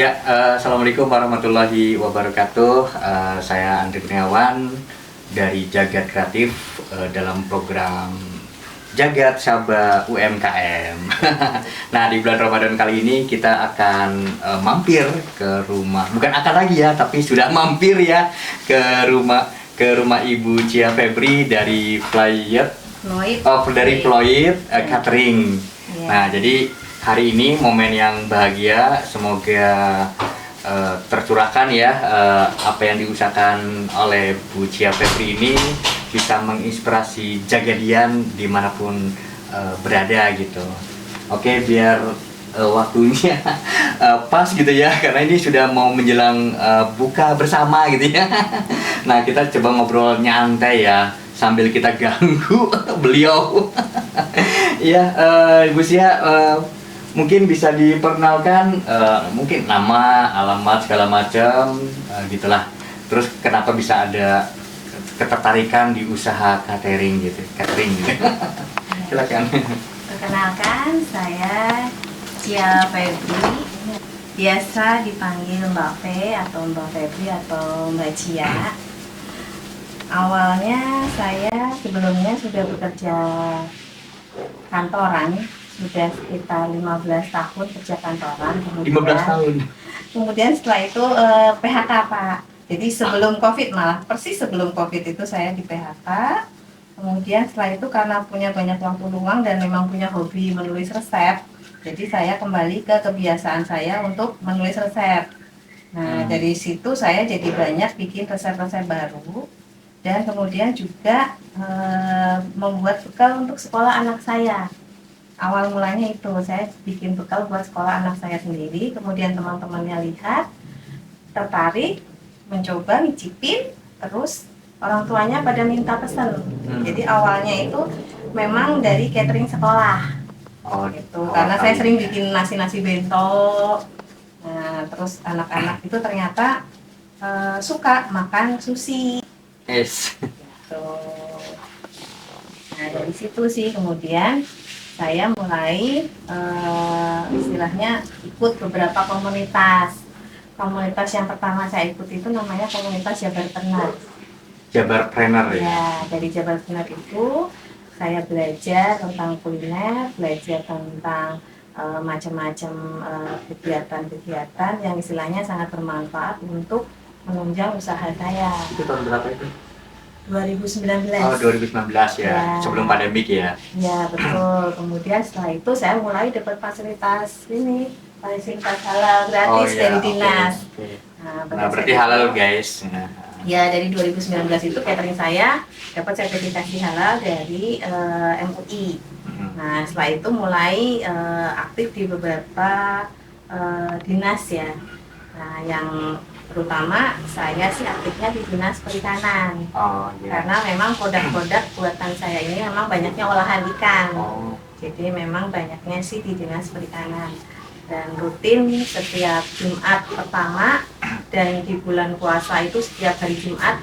Ya, Assalamualaikum warahmatullahi wabarakatuh. Saya Andri Kurniawan dari Jagat Kreatif dalam program Jagat Saba UMKM. Nah, di bulan Ramadan kali ini kita akan mampir ke rumah, bukan akan lagi ya, tapi sudah mampir ya ke rumah Ibu Cia Febri dari Floyd Catering. Yeah. Nah, jadi hari ini momen yang bahagia, semoga tercurahkan ya apa yang diusahakan oleh Bu Cia Febri ini bisa menginspirasi Jagadian dimanapun berada gitu. Oke, biar waktunya pas gitu ya, karena ini sudah mau menjelang buka bersama gitu ya. Nah, kita coba ngobrol nyantai ya sambil kita ganggu beliau. Ya, Ibu Cia, mungkin bisa diperkenalkan mungkin nama, alamat segala macam gitulah. Terus kenapa bisa ada ketertarikan di usaha catering gitu. Silakan. Perkenalkan, saya Cia Febri, biasa dipanggil Mbak Fe atau Mbak Febri atau Mbak Cia. Awalnya saya sebelumnya sudah bekerja kantoran, sudah sekitar 15 tahun kerja kantoran. 15 tahun. Kemudian setelah itu PHK, Pak. Jadi sebelum COVID, malah persis sebelum COVID itu saya di PHK. Kemudian setelah itu karena punya banyak waktu luang dan memang punya hobi menulis resep, jadi saya kembali ke kebiasaan saya untuk menulis resep. Nah, dari situ saya jadi banyak bikin resep-resep baru. Dan kemudian juga membuat bekal untuk sekolah anak saya. Awal mulanya itu saya bikin bekal buat sekolah anak saya sendiri. Kemudian teman-temannya lihat, tertarik, mencoba, ngicipin, terus orang tuanya pada minta pesan. Jadi awalnya itu memang dari catering sekolah. Gitu. Karena saya sering bikin nasi-nasi bento. Nah, terus anak-anak itu ternyata suka makan sushi. Yes. Gitu. Nah, dari situ sih kemudian saya mulai istilahnya ikut beberapa komunitas. Komunitas yang pertama saya ikut itu namanya komunitas Jabarpreneur. Jabarpreneur ya? Ya, dari Jabarpreneur itu saya belajar tentang kuliner, belajar tentang macam-macam kegiatan-kegiatan yang istilahnya sangat bermanfaat untuk menunjang usaha saya. Itu tahun berapa itu? 2019. Oh, 2019 ya, sebelum pandemik ya? Ya, betul. Kemudian setelah itu saya mulai dapat fasilitas halal gratis dari dinas. Okay. Nah, berarti halal guys. Ya, dari 2019 itu catering saya dapat sertifikasi halal dari MUI. Nah, setelah itu mulai aktif di beberapa dinas ya. Nah, yang terutama saya sih aktifnya di dinas perikanan. Karena memang produk-produk buatan saya ini memang banyaknya olahan ikan. Jadi memang banyaknya sih di dinas perikanan. Dan rutin setiap Jumat pertama dan di bulan puasa itu setiap hari Jumat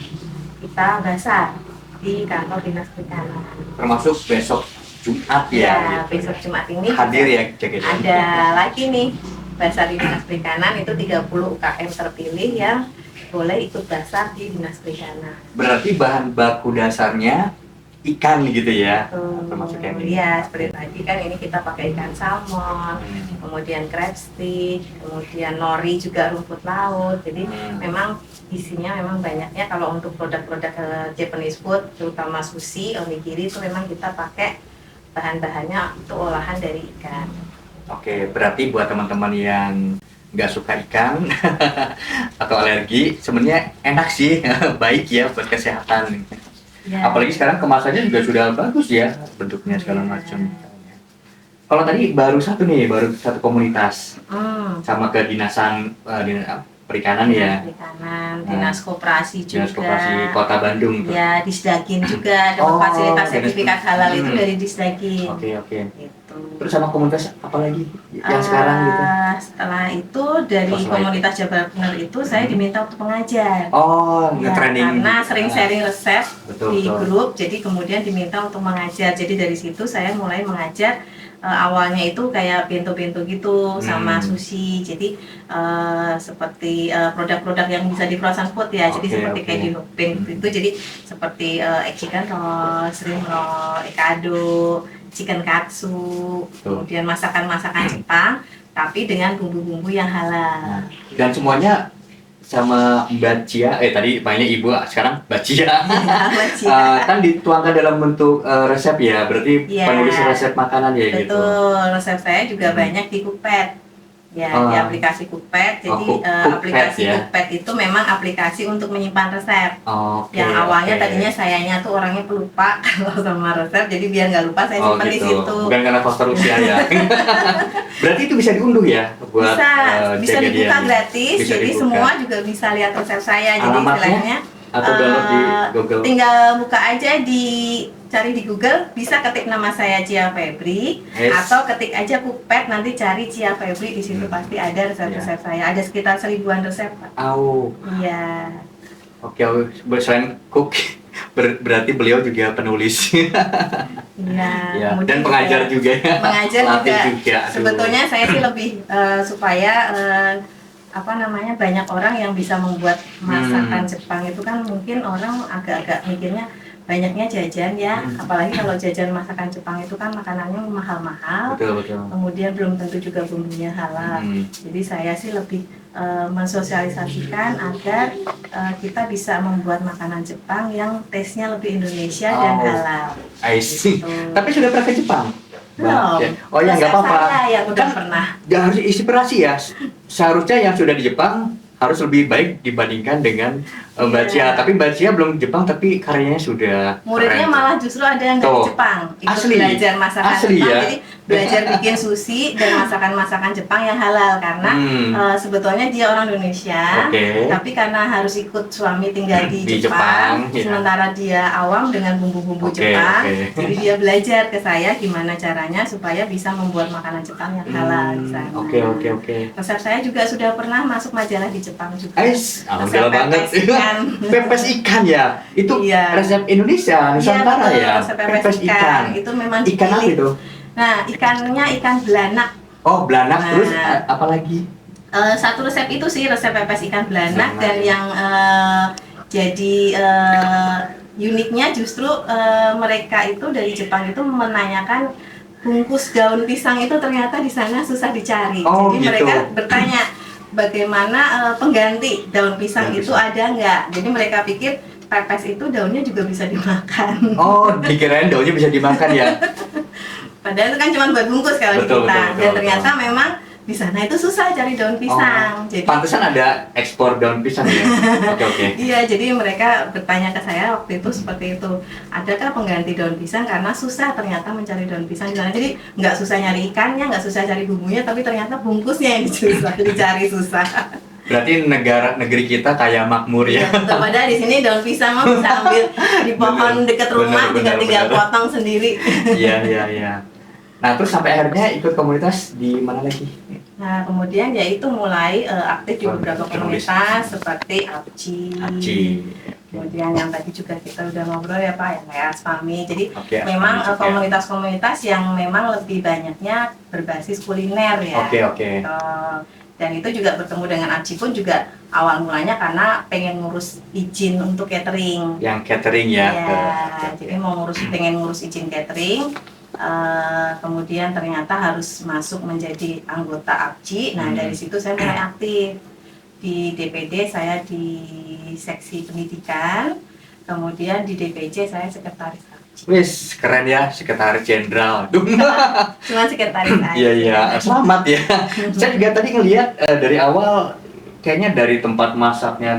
kita basar di kantor dinas perikanan. Termasuk besok Jumat ya? Ya, besok Jumat ini hadir ya Jagat. Ada lagi nih basar di dinas perikanan, itu 30 UKM terpilih yang boleh ikut basar di dinas perikanan. Berarti bahan baku dasarnya ikan gitu ya? Termasuk yang ini? Iya, seperti tadi kan ini kita pakai ikan salmon, kemudian crab stick, kemudian nori juga rumput laut. Jadi memang isinya memang banyaknya. Kalau untuk produk-produk Japanese food, terutama sushi, onigiri, itu memang kita pakai bahan-bahannya itu olahan dari ikan. Oke, berarti buat teman-teman yang nggak suka ikan atau alergi, sebenarnya enak sih, baik ya buat kesehatan. Ya. Apalagi sekarang kemasannya juga sudah bagus ya, bentuknya segala macam. Kalau tadi baru satu komunitas, sama kedinasan perikanan ya. Perikanan, dinas koperasi juga. Dinas koperasi Kota Bandung. Ya, Disdagin juga dapat fasilitas sertifikat halal itu dari Disdagin. Oke. Terus sama komunitas apa lagi yang sekarang gitu? Setelah itu dari Setelah komunitas Jabarpreneur itu saya diminta untuk mengajar. Oh, Ya, nge-training. karena sering sharing resep Betul, di betul. grup, jadi kemudian diminta untuk mengajar. Jadi dari situ saya mulai mengajar. Awalnya itu kayak pintu-pintu gitu sama sushi. Jadi seperti produk-produk yang bisa di frozen food ya. Jadi seperti kayak di Hopin itu. Jadi seperti egg chicken roll, shrimp roll, ekado, chicken katsu, kemudian masakan-masakan Jepang, tapi dengan bumbu-bumbu yang halal. Dan semuanya sama Mbak Cia, tadi mainnya Ibu, sekarang Mbak Cia. Mbak Cia. Kan dituangkan dalam bentuk resep ya, berarti penulis resep makanan ya. Betul, gitu. Resep saya juga banyak di Cookpad. Ya, di aplikasi Cookpad. Jadi aplikasi Cookpad itu memang aplikasi untuk menyimpan resep. Yang awalnya tadinya sayanya tuh orangnya pelupa kalau sama resep, jadi biar nggak lupa saya simpan di situ. Bukan karena faktor usia ya. Berarti itu bisa diunduh ya buat bisa dibuka gratis. Jadi semua juga bisa lihat resep saya. Jadi istilahnya atau download di Google. Tinggal buka aja cari di Google, bisa ketik nama saya Cia Febri, atau ketik aja Cookpad, nanti cari Cia Febri, di situ pasti ada resep-resep saya. Ada sekitar 1000-an resep, Pak. Iya. Oke, selain cook, berarti beliau juga penulis. Iya. Dan pengajar juga ya. Mengajar juga. Sebetulnya saya sih lebih supaya banyak orang yang bisa membuat masakan Jepang itu kan mungkin orang agak-agak mikirnya banyaknya jajan ya, apalagi kalau jajan masakan Jepang itu kan makanannya mahal-mahal, kemudian belum tentu juga bumbunya halal. Jadi saya sih lebih mensosialisasikan agar kita bisa membuat makanan Jepang yang taste-nya lebih Indonesia dan halal. I see. Tapi sudah pernah ke Jepang? Belum. Oh ya, nggak apa-apa. Saya yang udah pernah. Harus inspirasi ya. Seharusnya yang sudah di Jepang harus lebih baik dibandingkan dengan Mbak Cia. Tapi Mbak Cia belum Jepang, tapi karyanya sudah muridnya keren. malah justru ada yang dari Jepang, ikut belajar masakan Jepang, ya? Jadi belajar bikin sushi dan masakan-masakan Jepang yang halal, karena sebetulnya dia orang Indonesia, tapi karena harus ikut suami tinggal di Jepang, sementara dia awam dengan bumbu-bumbu Jepang, jadi dia belajar ke saya gimana caranya supaya bisa membuat makanan Jepang yang halal di sana. Resep saya juga sudah pernah masuk majalah di Jepang juga. Alhamdulillah banget. Pepes ikan ya? Itu resep Indonesia, Nusantara ya? Pepes ikan. Itu memang ikan apa itu? Nah, ikannya ikan belanak. Oh, belanak. Terus apa lagi? Satu resep itu sih, resep pepes ikan belanak. Dan yang jadi uniknya justru mereka itu dari Jepang itu menanyakan bungkus daun pisang itu ternyata di sana susah dicari. Jadi mereka bertanya, bagaimana pengganti daun pisang itu ada nggak? Jadi mereka pikir pepes itu daunnya juga bisa dimakan. Oh, dikirain daunnya bisa dimakan ya? Padahal itu kan cuma buat bungkus kalau di kita. Dan ternyata memang di sana itu susah cari daun pisang. Jadi pantesan ada ekspor daun pisang ya? Iya, jadi mereka bertanya ke saya waktu itu seperti itu. Adakah pengganti daun pisang, karena susah ternyata mencari daun pisang di sana. Jadi nggak susah nyari ikannya, nggak susah cari bumbunya, tapi ternyata bungkusnya yang dicari susah. Berarti negeri kita kayak makmur ya. Padahal di sini daun pisang mah bisa ambil di pohon dekat rumah, tinggal potong sendiri. Iya. Nah, terus sampai akhirnya ikut komunitas di mana lagi? Nah, kemudian ya itu mulai aktif di beberapa komunitas seperti APCI. Kemudian yang tadi juga kita udah ngobrol ya Pak, yang kayak Aspami. Jadi memang komunitas-komunitas yang memang lebih banyaknya berbasis kuliner ya. Dan itu juga bertemu dengan APCI pun juga awal mulanya karena pengen ngurus izin untuk catering. Yang catering ya? Iya, jadi pengen ngurus izin catering. Kemudian ternyata harus masuk menjadi anggota APCI. Nah, dari situ saya mulai aktif di DPD, saya di seksi pendidikan, kemudian di DPJ saya sekretaris APCI. Wis, keren ya, sekretaris jenderal. Cuma sekretaris aja. Iya, selamat ya. Saya juga tadi ngelihat dari awal kayaknya dari tempat masaknya,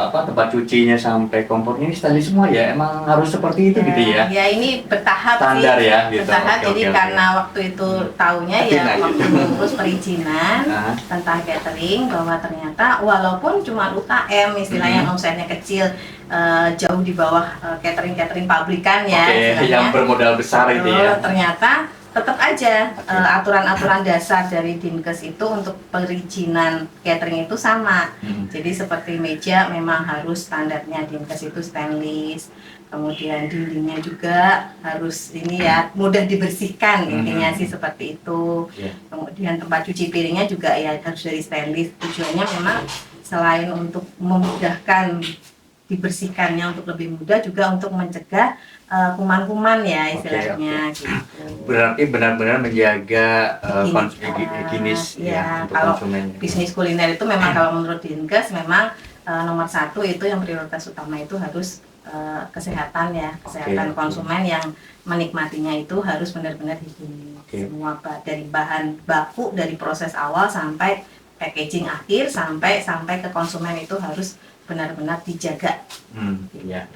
tempat cucinya sampai kompornya ini standar semua ya. Emang harus seperti itu gitu ya? Ya ini bertahap standar sih. Ya, gitu. Bertahap. Jadi karena waktu itu taunya ya waktu ngurus perizinan tentang catering, bahwa ternyata walaupun cuma UKM istilahnya omsetnya kecil, jauh di bawah catering pabrikan ya. Yang bermodal besar itu ya. Ternyata tetap aja Oke. aturan-aturan dasar dari Dinkes itu untuk perizinan catering itu sama. Jadi seperti meja memang harus standarnya Dinkes itu stainless, kemudian dindingnya juga harus ini ya mudah dibersihkan, intinya sih seperti itu. Yeah. Kemudian tempat cuci piringnya juga ya harus dari stainless. Tujuannya memang selain untuk memudahkan dibersihkannya untuk lebih mudah, juga untuk mencegah kuman-kuman ya istilahnya. Oke. Gitu. Berarti benar-benar menjaga higienis ya, untuk kalau konsumen. bisnis kuliner itu memang kalau menurut Dinkes memang nomor satu itu yang prioritas utama itu harus kesehatan ya, kesehatan konsumen yang menikmatinya itu harus benar-benar higienis. Semua dari bahan baku, dari proses awal sampai packaging akhir sampai ke konsumen itu harus benar-benar dijaga. Ya.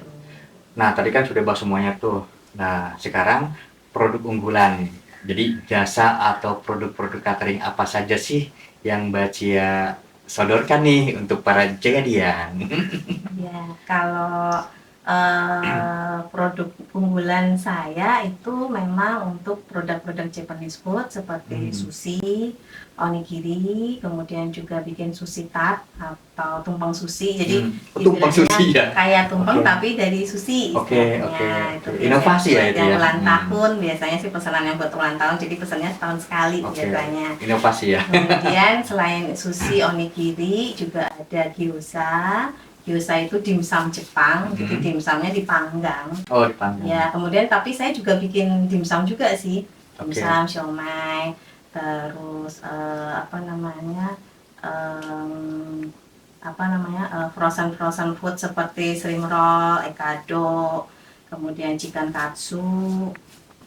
Nah, tadi kan sudah bahas semuanya tuh. Nah, sekarang produk unggulan. Jadi jasa atau produk-produk catering apa saja sih yang Mbak Cia sodorkan nih untuk para jagadian? Ya, kalau produk unggulan saya itu memang untuk produk-produk Japanese food seperti sushi, onigiri, kemudian juga bikin sushi tart atau tumpeng sushi. Jadi tumpeng sushi ya? Kayak tumpeng tapi dari sushi istilahnya. Itu inovasi ya itu yang ya? ulang tahun biasanya sih pesanan yang buat ulang tahun, jadi pesannya setahun sekali biasanya. Inovasi ya. Kemudian selain sushi, onigiri juga ada gyoza. Gyoza itu dimsum Jepang, jadi dimsumnya dipanggang. Oh, dipanggang. Ya, kemudian tapi saya juga bikin dimsum juga sih. Dimsum, siomay, terus frozen food seperti shrimp roll, ekado, kemudian chicken katsu,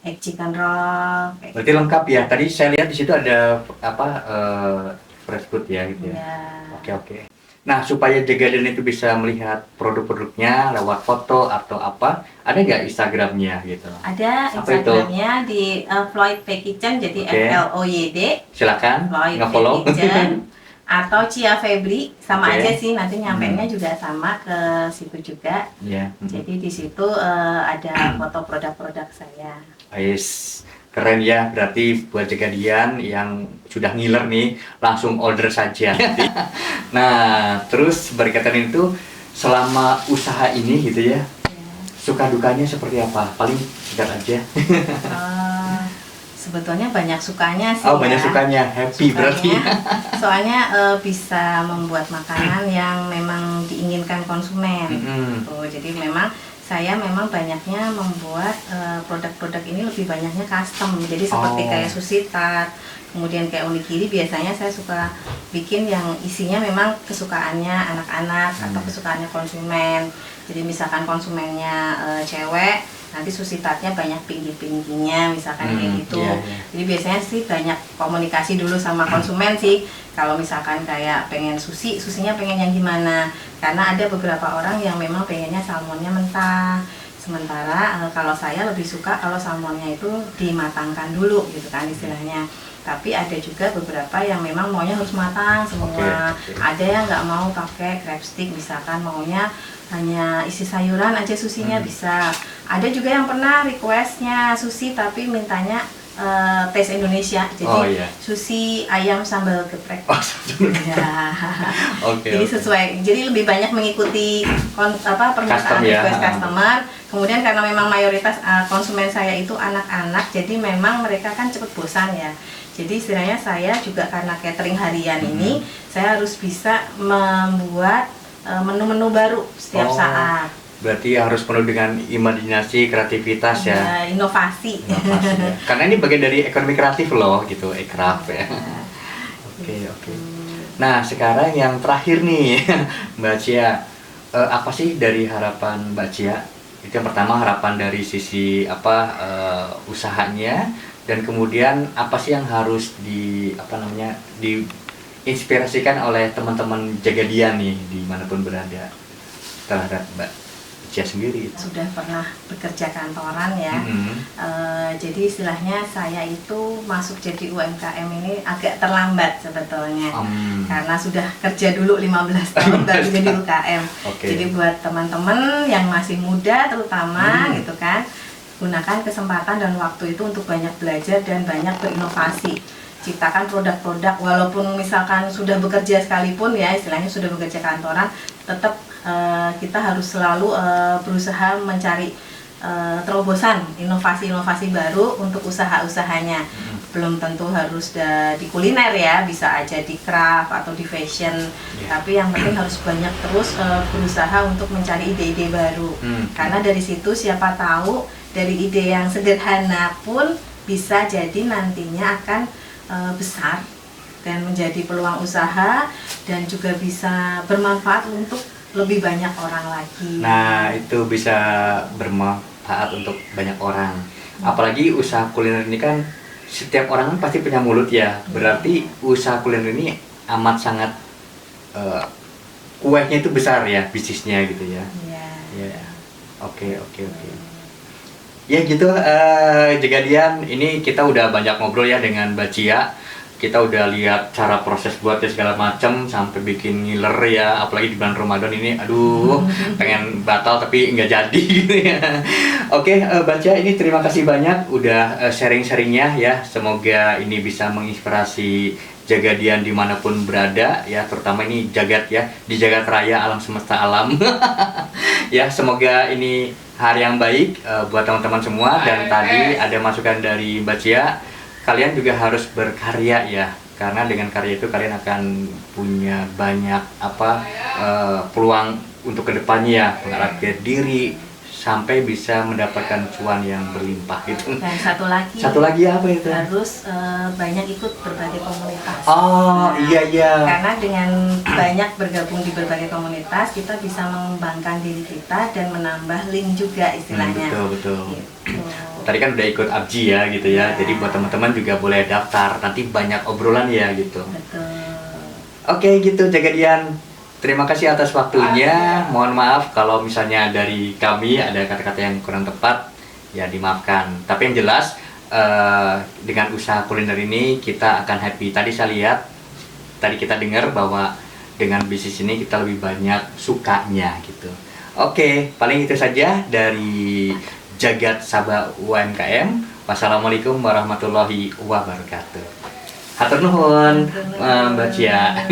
egg chicken roll. Berarti lengkap ya. Tadi saya lihat di situ ada fresh food ya gitu ya. Oke. Nah, supaya jagadian itu bisa melihat produk-produknya lewat foto atau apa, ada nggak Instagramnya gitu? Ada Instagramnya di Floyd Pay Kitchen, jadi FLOYD. Silakan nge-follow. Atau Cia Febri, sama aja sih, nanti nyampainya juga sama ke situ juga. Jadi di situ ada foto produk-produk saya. Keren ya, berarti buat jagadian yang sudah ngiler nih, langsung order saja. Nah, terus berkaitan itu, selama usaha ini gitu ya, suka dukanya seperti apa? Paling singkat aja. Sebetulnya banyak sukanya sih. Banyak sukanya, happy berarti. Soalnya bisa membuat makanan yang memang diinginkan konsumen. Jadi memang saya memang banyaknya membuat produk-produk ini lebih banyaknya custom. Jadi seperti kayak sushi tart, kemudian kayak onigiri, biasanya saya suka bikin yang isinya memang kesukaannya anak-anak atau kesukaannya konsumen. Jadi misalkan konsumennya cewek, nanti sushi tartnya banyak pinggir-pinggirnya misalkan kayak gitu. Jadi biasanya sih banyak komunikasi dulu sama konsumen sih. Kalau misalkan kayak pengen susinya pengen yang gimana, karena ada beberapa orang yang memang pengennya salmonnya mentah, sementara kalau saya lebih suka kalau salmonnya itu dimatangkan dulu gitu kan istilahnya. Tapi ada juga beberapa yang memang maunya harus matang semua. Ada yang nggak mau pakai crab stick, misalkan maunya hanya isi sayuran aja susinya bisa. Ada juga yang pernah requestnya sushi tapi mintanya tes Indonesia, jadi sushi ayam sambal geprek. Jadi sesuai, jadi lebih banyak mengikuti permintaan request customer. Kemudian karena memang mayoritas konsumen saya itu anak-anak, jadi memang mereka kan cepet bosan ya. Jadi istilahnya saya juga karena catering harian ini, saya harus bisa membuat menu-menu baru setiap saat. Berarti harus penuh dengan imajinasi, kreativitas ya. Inovasi. Ya. Karena ini bagian dari ekonomi kreatif loh, gitu, ekraf ya. Oke. Nah, sekarang yang terakhir nih, Mbak Cia, apa sih dari harapan Mbak Cia? Itu yang pertama, harapan dari sisi usahanya, dan kemudian apa sih yang harus diinspirasikan oleh teman-teman jagadian nih dimanapun berada terhadap Mbak Cia sendiri. Sudah pernah bekerja kantoran ya. Jadi istilahnya saya itu masuk jadi UMKM ini agak terlambat sebetulnya. Karena sudah kerja dulu 15 tahun baru jadi UMKM. Jadi buat teman-teman yang masih muda terutama gitu kan, gunakan kesempatan dan waktu itu untuk banyak belajar dan banyak berinovasi, ciptakan produk-produk. Walaupun misalkan sudah bekerja sekalipun ya, istilahnya sudah bekerja kantoran, tetap kita harus selalu berusaha mencari terobosan inovasi-inovasi baru untuk usaha-usahanya. Belum tentu harus di kuliner ya, bisa aja di craft atau di fashion, tapi yang penting harus banyak terus berusaha untuk mencari ide-ide baru. Karena dari situ siapa tahu dari ide yang sederhana pun bisa jadi nantinya akan besar dan menjadi peluang usaha dan juga bisa bermanfaat untuk lebih banyak orang lagi. Nah, itu bisa bermanfaat untuk banyak orang. Apalagi usaha kuliner ini kan setiap orang kan pasti punya mulut ya. Berarti usaha kuliner ini amat sangat kuahnya itu besar ya, bisnisnya gitu ya. Iya. Ya. Oke. Ya gitu, Jagadian, ini kita udah banyak ngobrol ya dengan Mbak Cia. Kita udah lihat cara proses buatnya segala macam sampai bikin ngiler ya, apalagi di bulan Ramadan ini, aduh, pengen batal tapi nggak jadi gitu ya. Oke, Mbak Cia, ini terima kasih banyak udah sharing-sharingnya ya. Semoga ini bisa menginspirasi Jagadian dimanapun berada ya, terutama ini jagat ya, di jagat raya alam semesta alam. Ya, semoga ini hari yang baik buat teman-teman semua. Dan tadi ada masukan dari Mbak Cia, kalian juga harus berkarya ya, karena dengan karya itu kalian akan punya banyak peluang untuk kedepannya ya, mengupgrade diri sampai bisa mendapatkan cuan yang berlimpah gitu. Dan satu lagi apa itu? harus banyak ikut berbagai komunitas. Oh iya. Karena dengan banyak bergabung di berbagai komunitas, kita bisa mengembangkan diri kita dan menambah link juga istilahnya. Betul. Gitu. Tadi kan udah ikut ABJI ya gitu ya. Jadi buat teman-teman juga boleh daftar. Nanti banyak obrolan ya gitu. Betul. Oke gitu, Jagadian. Terima kasih atas waktunya. Mohon maaf kalau misalnya dari kami ada kata-kata yang kurang tepat, ya dimaafkan. Tapi yang jelas dengan usaha kuliner ini kita akan happy. Tadi saya lihat, tadi kita dengar bahwa dengan bisnis ini kita lebih banyak sukanya gitu. Oke, paling itu saja dari Jagat Sabah UMKM. Wassalamualaikum warahmatullahi wabarakatuh. Hatur nuhun, Mbak Cia.